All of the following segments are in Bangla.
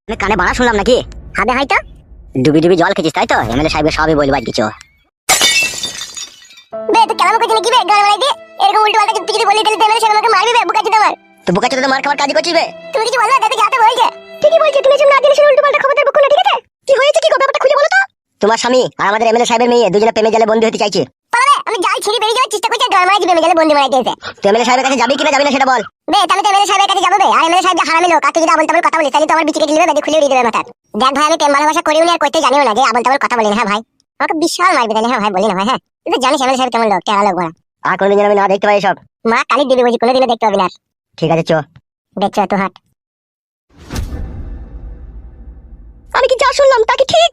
কানে বাড়া শুনলাম নাকি? হবে হয়তো। ডুবি ডুবি জল খেয়েছিস তাই তো? এমএলএ সাহেবের সবই বলবো আজ কিছু। বে তুই কেমন করছিস নাকি বে গান মারাই দিয়ে এরকম উল্টো পাল্টা তুই যদি বলি তাহলে এমএলএ সাহেব আমাকে মারবে বে বুকাচি তোমার। তো বোকাচোদা তো মার খাওয়ার কাজই করছিস বে। তুমি কিছু বলবা তাতে যাতে বলছে। ঠিকই বলছে তুমি যেন না দিলে সে উল্টো পাল্টা খবর দেব কোন ঠিক আছে? কি হয়েছে কি ব্যাপারটা খুলে বলো তো। তোমার স্বামী আর আমাদের এমএলএ সাহেবের মেয়ে দুজনে প্রেমে জালে বন্দী হতে চাইছে। পালাবে আমি জাল ছিঁড়ে বেরিয়ে যাওয়ার চেষ্টা করছি গান মারাই দিবে মেজালে বন্দি মারাই দিয়েছে। তুই এমএলএ সাহেবের কাছে যাবি কিনা যাবি না সেটা বল। বে তাহলে তো এমএলএ সাহেবের কাছে যাবো বে। আর এমএলএ সাহেব যে হারামি লোক আর তুই যদি আবল তাবল কথা বলিস তাহলে তো আমার বিচিকে দিলে বেদে খুলে দিয়ে দেবে মাথা। দেখ ভাই আমি প্রেম ভালোবাসা করিও না আর করতে জানিও না যে আবল তাবল কথা বলি না। হ্যাঁ ভাই আমাকে বিশাল মারবি তাহলে। হ্যাঁ ভাই বলি না ভাই। হ্যাঁ তুই তো জানিস এমএলএ সাহেব কেমন লোক টেরা লোক বড়া। আর কোনোদিন যেন আমি না দেখতে পাই এসব। মা কালি দিবি বুঝি কোনোদিনও দেখতে পাবি না। ঠিক আছে চো। দেখছো এত হাট। আমি কি যা শুনলাম তা কি ঠিক?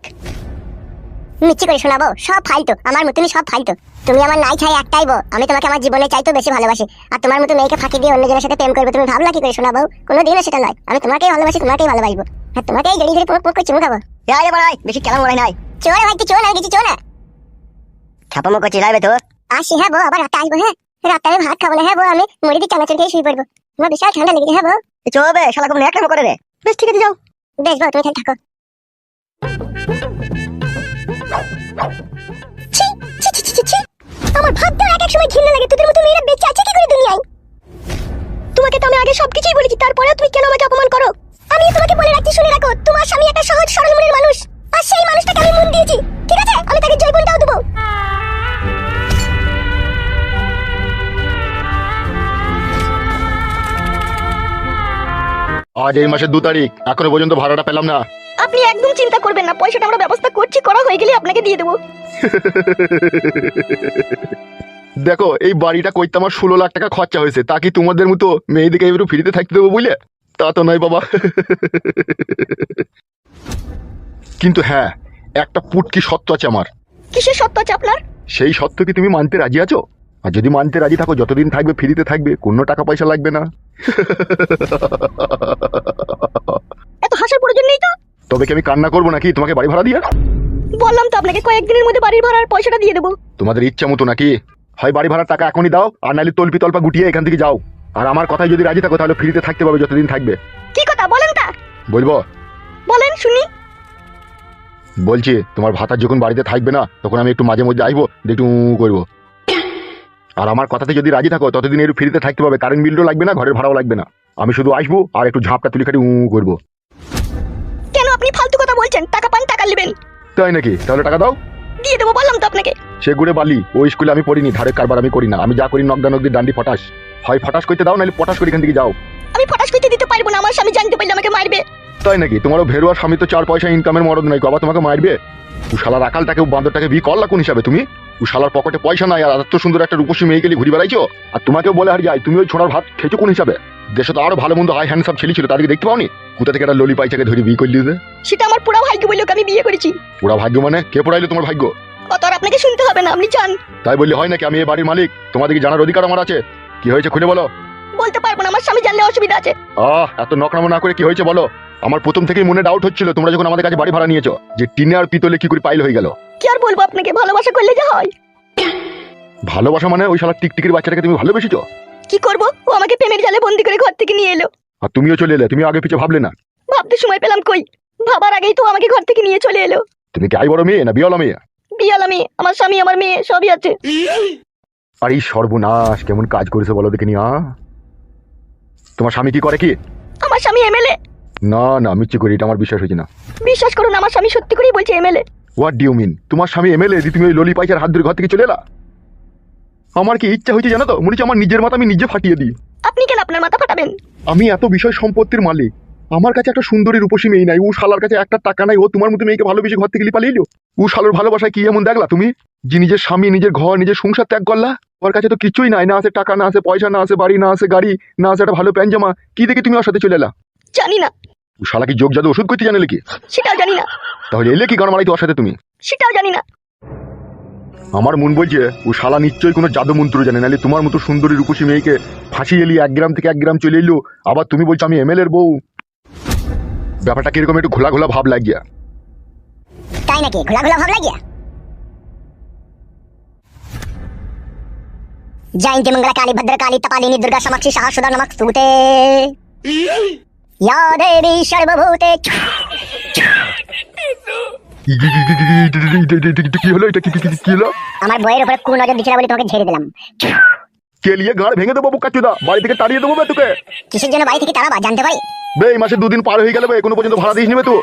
মিচ্ছি করে শোনাবো সব ফালতু আমার মতনই সব ফালতু। তুমি আমার নাই চাই একটাই বউ। আমি তোমাকে আমার জীবনে চাইতো বেশি ভালোবাসি আর তোমার মতো মেয়েকে ফাঁকি দিয়ে অন্যজনের সাথে প্রেম করবে তুমি ভাবলা কি করে শোনাবো? কোনোদিনও সেটা নয়। আমি তোমাকেই ভালোবাসি তোমাকেই ভালোবাসবো আর তোমাকেই জড়িয়ে ধরে পুরো পুরো চুমু খাবো। আরে বাড়াই বেশি কেলাম মনে নাই। চোর ভাই তুই চোর না কিছু চোর না। ছাপামো করছিস রাইবে তোর। আসি হ্যাঁ বউ আবার রাতে আসবো। হ্যাঁ রাতে আমি ভাত খাবো না। হ্যাঁ বউ আমি মুড়ি দিয়ে চানাচুর খেয়ে শুয়ে পড়বো। আমার বিশাল ঠান্ডা লেগেছে। হ্যাঁ বউ চো বে শালা কোন এক কাম করে রে। বেশ ঠিক আছে যাও। বেশ বউ তুমি থাকো। ছি ছি ছি ছি ছি আমার ভাবতে এক এক সময় ঘৃণা লাগে। তোদের মতো মেয়েরা বেঁচে আছে কি করে দুনিয়ায়? তোমাকে তো আমি আগে সবকিছুই বলেছি তারপরেও তুমি কেন আমাকে অপমান করো? আমি তোমাকে বলে রাখছি শুনে রাখো তোমার স্বামী একটা সহজ সরল মনের মানুষ আর সেই মানুষটাকে আমি মন দিয়েছি। ঠিক আছে আমি তাকে জৈবনটাও দেবো। আজ এই মাসের 2 তারিখ এখনো পর্যন্ত ভাড়াটা পেলাম না। আপনি একদম চিন্তা করবেন না পয়সাটা আমরা ব্যবস্থা করছি করা হয়ে গেলে আপনাকে দিয়ে দেবো। দেখো এই বাড়িটা করতে আমার 16 লাখ টাকা খরচা হয়েছে তা কি তোমাদের মতো মেয়েদিকে এবারে ফ্রিতে থাকতে দেবো বুঝলে? তা তো নয় বাবা। কিন্তু হ্যাঁ একটা পুটকি সত্য আছে আমার। কিসের সত্য আছে আপনার? সেই সত্য কি তুমি মানতে রাজি আছো? আর যদি মানতে রাজি থাকো যতদিন থাকবে ফ্রিতে থাকবে কোনো টাকা পয়সা লাগবে না। এত হাসার প্রয়োজন নেই তো। তবে কি আমি কান্না করবো নাকি তোমাকে বাড়ি ভাড়া দিয়ে? বললাম তো আপনাকে কয়েকদিনের মধ্যে বাড়ির ভাড়ার পয়সাটা দিয়ে দেবো। তোমাদের ইচ্ছা মতো নাকি? হয় বাড়ি ভাড়ার টাকা এখনই দাও আর নাহলে তল্পি তল্পা গুটিয়ে এখান থেকে যাও। আর আমার কথায় যদি রাজি থাকো তাহলে ফ্রিতে থাকতে পারবে যতদিন থাকবে। কি কথা বলেন তা? বলবো? বলেন শুনি। বলছি তোমার ভাতার যখন বাড়িতে থাকবে না তখন আমি একটু মাঝে মধ্যে আসবো একটু করবো। আর আমার কথাতে যদি রাজি থাকো ততদিন একটু ফ্রিতে থাকতে পারবে। কারেন্ট বিলও লাগবে না ঘরের ভাড়াও লাগবে না। আমি শুধু আসবো আর একটু ঝাঁপটা তুলি খাটি করবো। কেন আপনি ফালতু কথা বলছেন? টাকা পান টাকা নেবেন। তাই নাকি? তাহলে টাকা দাও। দিয়ে দেবো বললাম তো আপনাকে। সে গুড়ে বালি ওই স্কুলে আমি পড়িনি ধারে কারবার আমি করি না। আমি যা করি নকদি ডান্ডি ফটাস। হয় ফটাস করতে দাও নাহলে পটাস করে এখান থেকে যাও। আমি ফটাস করতে দিতে পারবো না। আমার স্বামী জানতে পারলে আমাকে মারবে। তাই নাকি? তোমারও ভেরুয়ার স্বামী তো 4 পয়সা ইনকামের মরদ নাই আবার তোমাকে মারবে? ও শালার আকালটাকে বান্দরটাকে বিয়ে করলা কোন হিসাবে তুমি? ও শালার পকেটে পয়সা নাই আর এত সুন্দর একটা রূপসী মেয়ে গেলে ঘুরে বেড়াইছো। আর তোমাকেও বলে আর যাই তুমি ওই ছোড়ার ভাত খেয়েছো কোন হিসাবে? দেশে তো আরো ভালো মন্দ হাই হ্যান্ডসাম ছেলে ছিল তাদেরকে দেখতে পাওনি? কোথা থেকে একটা ললি পাইচাকে ধরে বিয়ে করলি? সেটা আমার পুরো ভাগ্য বলে আমি বিয়ে করেছি। পুরা ভাগ্য মানে কে পড়াইলো তোমার ভাগ্য? অত আর আপনাকে শুনতে হবে না আপনি জান। তাই বললে হয় নাকি? আমি এই বাড়ির মালিক তোমাদেরকে জানার অধিকার আমার আছে। কি হয়েছে খুলে বলো। বলতে পারবো না আমার স্বামী জানলে অসুবিধা আছে। এত নকরামো না করে কি হয়েছে বলো। আমার প্রথম থেকেই মনে ডাউট হচ্ছিল তোমরা যখন আমাদের কাছে বাড়ি ভাড়া নিয়েছো যে টিনে আর পিতলে কি করে পাইল হয়ে গেল। কি আর বলবো আপনাকে ভালোবাসা করলে যা হয়। ভালোবাসা মানে ওই শালা টিকটিকির বাচ্চাটাকে তুমি ভালোবেসেছো? কি করব ও আমাকে প্রেমের জালে বন্দি করে ঘর থেকে নিয়ে এলো। আর তুমিও চলে এলে। তুমি আগে পিছে ভাবলে না? ভাবতে সময় পেলাম কই? ভাবার আগেই তো আমাকে ঘর থেকে নিয়ে চলে এলো। তুমি কি আই বড় মেয়ে না বিয়ালা মেয়ে? বিয়ালা মেয়ে। আমার স্বামী আমার মেয়ে সবই আছে। আর এই সর্বনাশ কেমন কাজ করেছে বলো দেখিনি। তোমার স্বামী কি করে কি? আমার স্বামী এমএলএ। না না মিচ্ছি করি এটা আমার বিশ্বাস হয়েছে না। বিশ্বাস করুন আমার স্বামী সত্যি করেই বলছে MLA. What do you mean? তোমার স্বামী এমএলএ তুমি ওই ললি পাইচার হাত ধরে ঘর থেকে চলে এলা? আমার কি ইচ্ছা হয়েছে জানো তো? মনে হচ্ছে আমার নিজের মাথা আমি নিজে ফাটিয়ে দিই। আপনি কেন আপনার মাথা ফাটাবেন? আমি এত বিষয় সম্পত্তির মালিক আমার কাছে একটা সুন্দরী রূপসী মেয়ে নাই। ও শালার কাছে একটা টাকা নাই। ও তোমার মতো মেয়েকে ভালোবেসে ঘর থেকে পালিয়ে এলো। ও শালার ভালোবাসায় কি এমন দেখলা তুমি যে নিজের স্বামী নিজের ঘর নিজের সংসার ত্যাগ করলা? ওর কাছে তো কিছুই নাই। না আছে টাকা না আছে পয়সা না আছে বাড়ি না আছে গাড়ি না আছে একটা ভালো প্যান্ট জামা। কি দেখে তুমি ওর সাথে চলে এলা? জানি না। ও শালা কি যোগ জাদু ওষুধ করতে জানে নাকি? সেটাও জানি না। তাহলে এলে কি গান মারাইতে ওর সাথে তুমি? সেটাও জানি না। আমার মন বলছে ও শালা নিশ্চয়ই কোনো জাদু মন্ত্র জানে। নাহলে তোমার মতো সুন্দরী রূপসী মেয়েকে ফাঁসি এলি 1 গ্রাম থেকে 1 গ্রাম চলে এলো। আবার তুমি বলছো আমি এমএলএর বউ। ব্যাপারটা কিরকম একটু ঘোলা ঘোলা ভাব লাগিয়া। তাই নাকি? ঘোলা ঘোলা ভাব লাগিয়া। জয়ন্তী মঙ্গলা কালী ভদ্র কালী तपालिनी दुर्गा समाक्षी साहसुदा नमक स्तुते। ইয়া দেবী সর্বভূতে। কি হলো এটা? কি হলো? আমার বইয়ের উপরে কোন নজর দিছিল বলে তোমাকে ঝেড়ে দিলাম। কেলিয়ে গাড় ভেঙে দেবো কাচুদা, বাড়ি থেকে তাড়িয়ে দেবো বে তোকে। কিসের জন্য বাড়ি থেকে তাড়াবা জানতে পারি? বে এই মাসে 2 দিন পার হয়ে গেল বে, কোনো পর্যন্ত ভাড়া দিস নিবে তো?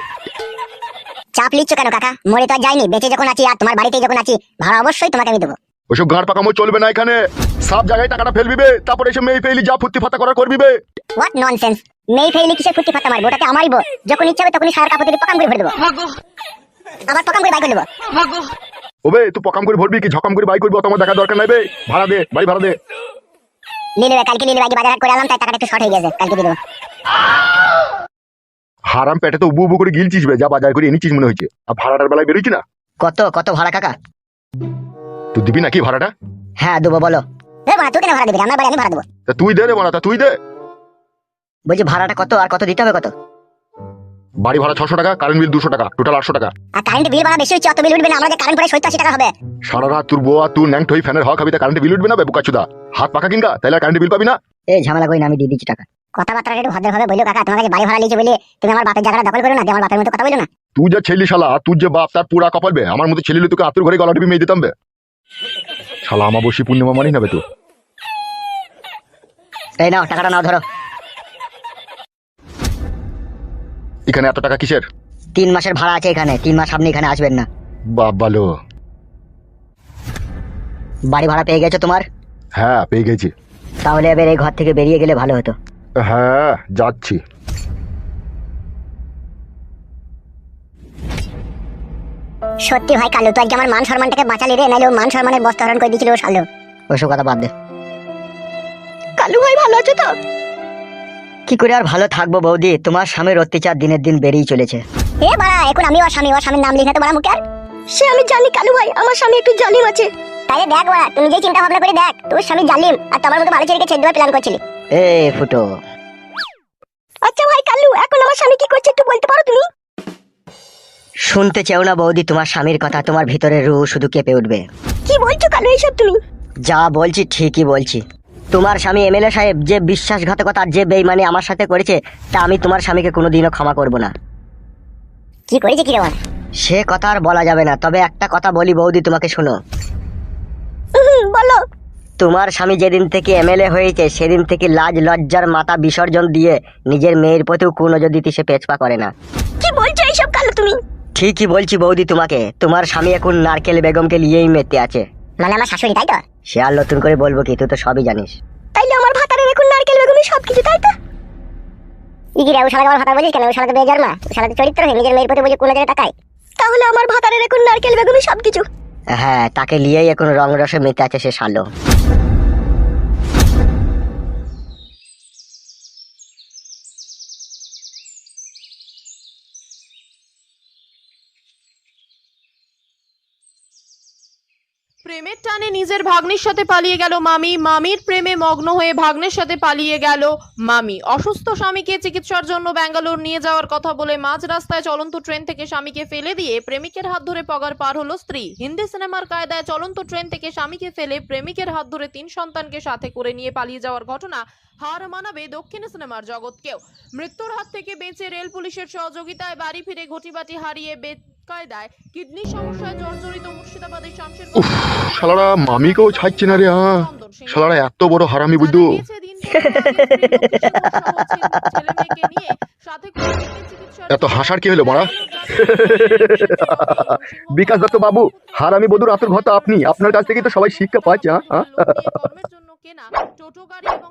চাপ লিচ্ছ কেন কাকা? মরে তো আর যাইনি, বেঁচে যখন আছি আর তোমার বাড়িতে যখন আছি, ভাড়া অবশ্যই তোমাকে আমি দেবো। ওইসব গাড় পাকামো চলবে না এখানে। সব জায়গায় টাকাটা ফেলবি বে, তারপরে এসে মেয়ে ফেলি যা ফুর্তি ফাতা করার করবি বে। What nonsense! মেয়ে ফেইলি কিসের ফুটি ফাটা মারবো? ওটাকে আমারই বউ, যখন ইচ্ছা হবে তখনই সার কাপড় দিয়ে পকাম করে ভরে দেবো। আবার পকাম করে বাই করে দেবো। ওবে তুই পকাম করে ভরবি কি ঝকাম করে বাই করবি? অত আমার দেখা দরকার নাই বে। ভাড়া দে, বাড়ি ভাড়া দে। নিয়ে নেবে, কালকে নিয়ে নেবে। আগে বাজার হাট করে আনলাম, তাই টাকাটা একটু শর্ট হয়ে গেছে, কালকে দিয়ে দেবো। হারাম পেটে তো উবু উবু করে গিলছিস বে, যা বাজার করে এনেছিস মনে হচ্ছে। আর ভাড়াটার বেলায় বেরোচ্ছি না। কত কত ভাড়া কাকা? তুই দিবি নাকি ভাড়াটা? হ্যাঁ দেবো, বলো। বড়া তুই কেন ভাড়া দিবি? আমার বাড়ি আমি ভাড়া দেবো। তা তুই দে রে বড়া, তা তুই দে। বলছি ভাড়াটা কত আর কত দিতে হবে? কত? বাড়ি ভাড়া 600 টাকা, কারেন্ট বিল 200 টাকা, টোটাল 800 টাকা। আর কারেন্ট বিল ভাড়া বেশি হচ্ছে, অত বিল উঠবে না। আমাদের কারেন্ট পড়ে 70-80 টাকা হবে। সারা রাত তোর বউ আর তুই ন্যাংট হই ফ্যানের হওয়া খাবি, তা কারেন্ট বিল উঠবে না বে বুকাচুদা? হাত পাকা কিনকা, তাইলে কারেন্ট বিল পাবি না। এই ঝামেলা করি না, আমি দিয়ে দিচ্ছি টাকা। কথাবার্তা একটু ভদ্রভাবে বললো কাকা। তোমার কাছে বাড়ি ভাড়া লিয়েছে বলে তুমি আমার বাপের জায়গাটা দখল করো না, যে আমার বাপের মতো কথা বলো না। তুই যা ছেলি শালা, আর তুই যে বাপ তার পুরা কপাল বে। আমার মতো ছেলে তোকে আতুর ঘরে গলা টিপে মেয়ে দিতাম বে। শালা আমাবস্যি পূর্ণিমা মানি না বে তুই। এই নাও টাকাটা, নাও ধরো। এখানে এত টাকা কিসের? 3 মাসের ভাড়া আছে এখানে, 3 মাস আপনি এখানে আসবেন না। বাপ ভালো। বাড়ি ভাড়া পেয়ে গেছো তোমার? হ্যাঁ পেয়ে গেছি। তাহলে এবার এই ঘর থেকে বেরিয়ে গেলে ভালো হতো। হ্যাঁ যাচ্ছি। সত্যি ভাই কালু, তুই আজকে আমার মান সম্মানটাকে বাঁচালি রে, নাইলে ও মান সম্মানের বস্তা হরণ করে দিয়েছিল ও শালো। ওইসব কথা বাদ দে। কালু ভাই ভালো আছো তো? কি করে আর ভালো থাকবো বৌদি, তোমার স্বামীর অত্যাচার দিনের দিন বেড়েই চলেছে। এ বাড়া, এখন আমি ওর স্বামী, ওর স্বামীর নাম লিখে তো বড়া মুখে আর। সে আমি জানি কালু ভাই, আমার স্বামী একটু জালিম আছে। তাই দেখ বাড়া, তুই নিজেই চিন্তা ভাবনা করে দেখ, তোর স্বামী জালিম আর তোমার মতো ভালো ছেলেকে ছেড়ে দেওয়ার প্ল্যান করছিলি। এ ফুটো। আচ্ছা ভাই কালু, এখন আমার স্বামী কি করছে একটু বলতে পারো তুমি? শুনতে চাও না বৌদি তোমার স্বামীর কথা? তোমার ভিতরে রুহ শুধু কেঁপে উঠবে। কি বলছো কালু এইসব তুমি? যা বলছি ঠিকই বলছি। তোমার স্বামী এমএলএ সাহেব যে বিশ্বাসঘাতকতা আর যে বেইমানি আমার সাথে করেছে, তা আমি তোমার স্বামীকে কোনোদিনও ক্ষমা করব না। কি করেছে কি রে বাড়া? সে কথা আর বলা যাবে না, তবে একটা কথা বলি বৌদি, তোমাকে শোনো। বলো। তোমার স্বামী যেদিন থেকে এমএলএ হয়েছে সেদিন থেকে লাজ লজ্জার মাথা বিসর্জন দিয়ে নিজের মেয়ের প্রতিও নজর দিতে সে পেছপা করে না। কি বলছো এইসব কালু তুমি? ঠিকই বলছি বৌদি তোমাকে। তোমার স্বামী এখন নারকেল বেগমকে নিয়েই মেতে আছে। মানে আমার শাশুড়ি, তাই তো? সে আর নতুন করে বলবো কি, তুই তো সবই জানিস। তাইলে আমার ভাতারের এখন নারকেল বেগমই সবকিছু, তাই তো? ইগিরা ও শালাকে আমার ভাতার বলিস কেন? ও শালাকে বেজার মা, ও শালাকে চরিত্রহীন, নিজের মেয়ের প্রতি বুঝে কোন জায়গায় তাকায়। তাহলে আমার ভাতারের এখন নারকেল বেগমই সবকিছু। হ্যাঁ, তাকে নিয়েই এখন রং রসে মেতে আছে সে শালো। প্রেমের টানে নিজের ভাগ্নের সাথে পালিয়ে গেল মামি, মামির প্রেমে মগ্ন হয়ে ভাগ্নের সাথে পালিয়ে গেল মামি। অসুস্থ স্বামীকে চিকিৎসার জন্য ব্যাঙ্গালোর নিয়ে যাওয়ার কথা বলে মাঝ রাস্তায় চলন্ত ট্রেন থেকে স্বামীকে ফেলে দিয়ে প্রেমিকের হাত ধরে পগার পার হলো স্ত্রী। হিন্দি সিনেমার কায়দায় চলন্ত ট্রেন থেকে স্বামীকে ফেলে প্রেমিকের হাত ধরে 3 সন্তানকে সাথে করে নিয়ে পালিয়ে যাওয়ার ঘটনা হার মানাবে দক্ষিণ সিনেমার জগৎকেও। মৃত্যুর হাত থেকে বেঁচে রেল পুলিশের সহযোগিতায় বাড়ি ফিরে ঘটিবাটি হারিয়ে কায়দায় কিডনি সমস্যায় জর্জরিত মুর্শিদাবাদের শামশের শালারা মামিকেও ছাড়ছে না রে। হ্যাঁ শালারা এত বড় হারামি বুঝতো। এত হাসার কি হলো মারা? বিকাশ দত্ত বাবু, হারামি বধুর আসল ঘর তো আপনি। আপনার কাছ থেকে তো সবাই শিক্ষা পাচ্ছে। টোটো গাড়ি এবং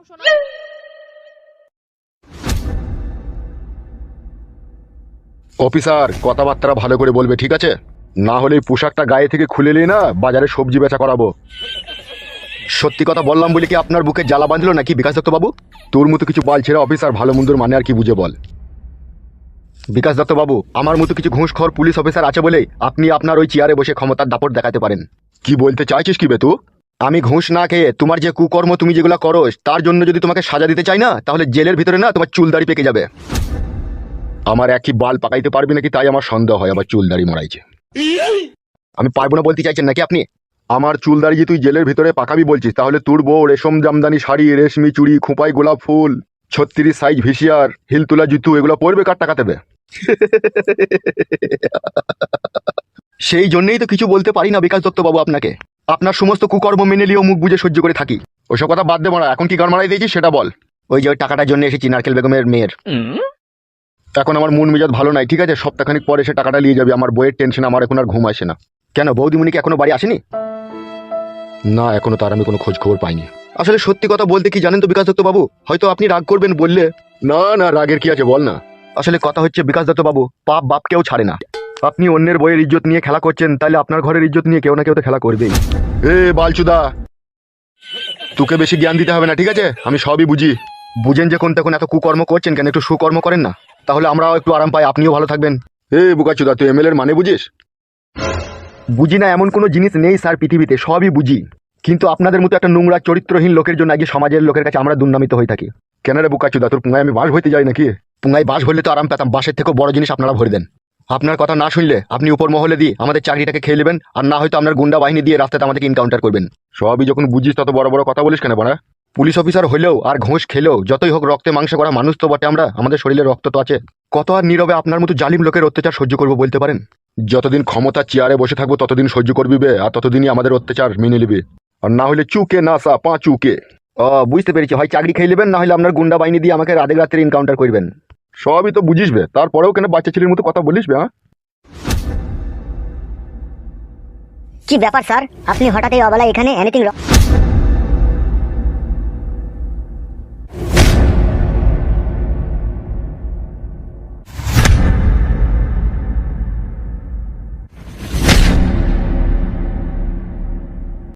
অফিসার কথাবার্তা ভালো করে বলবে, ঠিক আছে? না হলে পোশাকটা গায়ে থেকে খুলে নিয়ে না বাজারে সবজি বেচা করাবো। সত্যি কথা বললাম বলে কি আপনার বুকে জ্বালা বাঁধলো নাকি বিকাশ দত্ত বাবু? তোর মতো কিছু বাল ছেড়ে অফিসার ভালো মন্দর মানে আর কি বুঝে বল। বিকাশ দত্ত বাবু, আমার মতো কিছু ঘুষখোর পুলিশ অফিসার আছে বলেই আপনি আপনার ওই চেয়ারে বসে ক্ষমতার দাপট দেখাতে পারেন। কি বলতে চাইছিস কি বে তুই? আমি ঘুষ না খেয়ে তোমার যে কুকর্ম তুমি যেগুলো করো তার জন্য যদি তোমাকে সাজা দিতে চাই না, তাহলে জেলের ভিতরে না তোমার চুলদাড়ি পেকে যাবে। আমার একই বাল পাকাইতে পারবি নাকি তাই আমার সন্দেহ হয়, আবার চুলদাড়ি মারাইছে। আমি পারবো না বলতে চাইছেন নাকি আপনি? আমার চুলদাড়ি যে তুই জেলের ভিতরে পাকাবি বলছিস, তাহলে তোর বউ রেশম জামদানি শাড়ি, রেশমি চুড়ি, খোঁপাই গোলাপ ফুল, 36 সাইজ ভিসিআর হিল তোলা জুতো এগুলো পরবে কার টাকা দেবে? সেই জন্যই তো কিছু বলতে পারি না বিকাশ দত্ত বাবু আপনাকে। আপনার সমস্ত কুকর্ম মেনে নিয়েও মুখ বুঝে সহ্য করে থাকি। ওসব কথা বাদ দে মারা, এখন কি গান মারাই দিয়েছি সেটা বল। ওই যে ওই টাকাটার জন্য এসেছি নারকেল বেগমের মেয়ের। এখন আমার মন মেজাজ ভালো নাই, ঠিক আছে? সপ্তাহখানিক পরে সে টাকাটা নিয়ে যাবে। আমার বইয়ের টেনশন, আমার এখন আর ঘুম আসে না। কেন বৌদিমণি কি এখনো বাড়ি আসেনি? না, এখনো তার আমি কোনো খোঁজ খবর পাইনি। আসলে সত্যি কথা বলতে কি জানেন তো বিকাশ দত্ত বাবু, হয়তো আপনি রাগ করবেন বললে। না না, রাগের কি আছে বল না। আসলে কথা হচ্ছে বিকাশ দত্ত বাবু, পাপ বাপকেও ছাড়ে না। আপনি অন্যের বইয়ের ইজ্জত নিয়ে খেলা করছেন, তাহলে আপনার ঘরের ইজ্জত নিয়ে কেউ না কেউ তো খেলা করবেই। এ বালচুদা, তোকে বেশি জ্ঞান দিতে হবে না, ঠিক আছে? আমি সবই বুঝি। বুঝেন যে কোন তখন এত কুকর্ম করছেন কেন, একটু সুকর্ম করেন না, তাহলে আমরাও একটু আরাম পাই, আপনিও ভালো থাকবেন। এ বুকাচুদা, তুই এমএলএ এর মানে বুঝিস? বুঝি না এমন কোনো জিনিস নেই স্যার পৃথিবীতে, সবই বুঝি। কিন্তু আপনাদের মতো একটা নোংরা চরিত্রহীন লোকের জন্য আগে সমাজের লোকের কাছে আমরা দুর্নামিত হয়ে থাকি। কেন রে বুকাচুদা, তোর পুঙ্গায় আমি বাস হইতে যাই নাকি? পুঙ্গায় বাস হইলে তো আরাম পেতাম, বাসের থেকেও বড় জিনিস আপনারা ভরে দেন। আপনার কথা না শুনলে আপনি উপর মহলে দিয়ে আমাদের চাকরিটাকে খেয়ে নেবেন, আর না হয়তো আপনার গুন্ডা বাহিনী দিয়ে রাস্তাতে আমাদেরকে এনকাউন্টার করবেন। সবই যখন বুঝিস তত বড় বড় কথা বলিস কেন বড়া? পুলিশ অফিসার হলেও আর ঘুষ খেলেও যতই হোক রক্তে মাংসে করা মানুষ তো বটে আমরা, আমাদের শরীরে রক্ত তো আছে। কত আর নীরবে আপনার মতো জালিম লোকের অত্যাচার সহ্য করবো বলতে পারেন? যতদিন ক্ষমতা চেয়ারে বসে থাকবো ততদিন সহ্য করবি বে, আর ততদিনই আমাদের অত্যাচার মেনে নিবি। আর না হলে চুকে না সা পাঁচুকে। বুঝতে পেরেছি, হয় চাকরি খেয়ে নেবেন, না হলে আপনার গুন্ডা বাহিনী দিয়ে আমাকে রাতে রাত্রে এনকাউন্টার করবেন। সবই তো বুঝিসবে, তারপরেও কেন বাচ্চা ছেলের মতো কথা বলিস বে? হ্যাঁ, কি ব্যাপার স্যার, আপনি হঠাৎ এই অবেলায় এখানে? এনিথিং